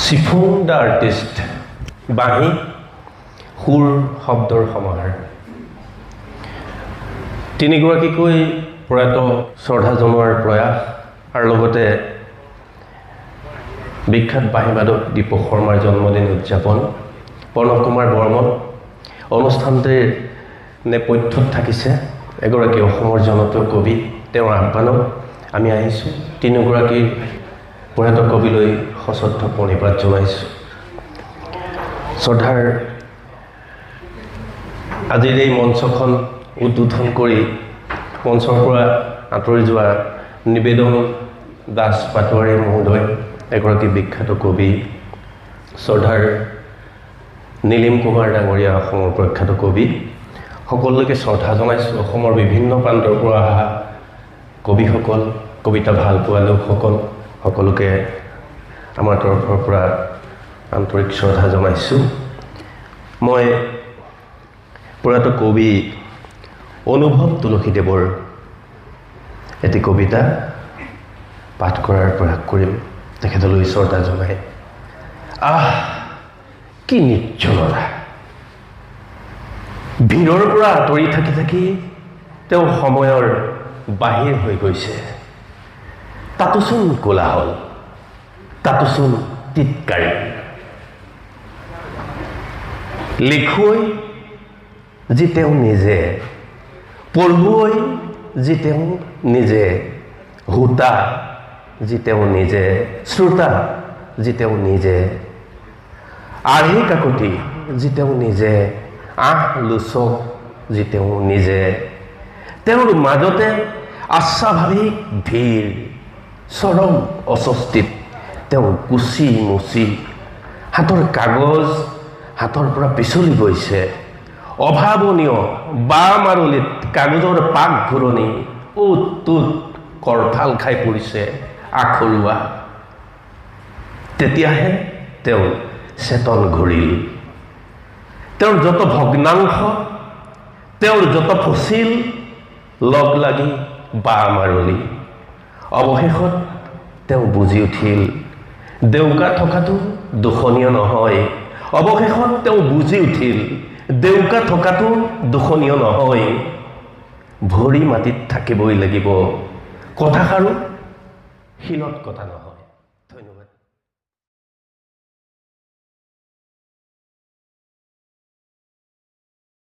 চিফুন the artist, বাঁহী সুৰ শব্দৰ সমাহাৰ। তিনিগৰাকীকৈ প্ৰয়াত শ্ৰদ্ধা জনোৱাৰ প্ৰয়াস আৰু লগতে বিখ্যাত বাঁহীবাদক দীপক শৰ্মাৰ জন্মদিন উদযাপন। প্ৰণৱ কুমাৰ বৰ্মন অনুষ্ঠানটিৰ নেপথ্যত থাকিছে এগৰাকী অসমৰ জনপ্ৰিয় কবি। তেওঁৰ আহ্বানত আমি আহিছোঁ, তিনিগৰাকী প্ৰয়াত কবিলৈ সশ্ৰদ্ধ প্ৰণিপাত জনাইছোঁ। শ্ৰদ্ধাৰ আজিৰ এই মঞ্চখন উদ্বোধন কৰি মঞ্চৰ পৰা আঁতৰি যোৱা নিবেদন দাস পাটোৱাৰী মহোদয়, এগৰাকী বিখ্যাত কবি। শ্ৰদ্ধাৰ নীলিম কুমাৰ ডাঙৰীয়া, অসমৰ প্ৰখ্যাত কবি। সকলোকে শ্ৰদ্ধা জনাইছোঁ। অসমৰ বিভিন্ন প্ৰান্তৰ পৰা অহা কবিসকল, কবিতা ভাল পোৱা লোকসকল, সকলোকে আমাৰ তৰফৰ পৰা আন্তৰিক শ্ৰদ্ধা জনাইছোঁ। মই প্ৰয়াত কবি অনুভৱ তুলসীদেৱৰ এটি কবিতা পাঠ কৰাৰ প্ৰয়াস কৰিম, তেখেতলৈ শ্ৰদ্ধা জনাই। কি নিৰ্জনতা! ভিৰৰ পৰা আঁতৰি থাকি থাকি তেওঁ সময়ৰ বাহিৰ হৈ গৈছে। তাতোচোন কোলাহল, তাতোচোন টিটকাৰী। লিখুৱৈ যি তেওঁ নিজে, পঢ়ুৱৈ যি তেওঁ নিজে, হোতা যি তেওঁ নিজে, শ্ৰোতা যি তেওঁ নিজে, আৰ্হি কাকতি যি তেওঁ নিজে, লোচক যি তেওঁ নিজে। তেওঁৰ মাজতে অস্বাভাৱিক ভিৰ, চৰম অস্বস্তিত তেওঁ কুচি মুচি হাতৰ কাগজ হাতৰ পৰা পিছলি গৈছে। অভাৱনীয় বাম আৰলিত কাগজৰ পাক ঘূৰণি উত তুত কৰতাল খাই পৰিছে আখৰুৱা। তেতিয়াহে তেওঁ চেতন ঘূৰিল। তেওঁৰ যত ভগ্নাংশ, তেওঁৰ যত ফচিল লগ লাগি বাম আৰলি। অৱশেষত তেওঁ বুজি উঠিল, ডেউকা থকাটো দূষণীয় নহয়। অৱশেষত তেওঁ বুজি উঠিল, ডেউকা থকাটো দূষণীয় নহয়। ভৰি মাটিত থাকিবই লাগিব, কথাষাৰো শিলত কথা নহয়।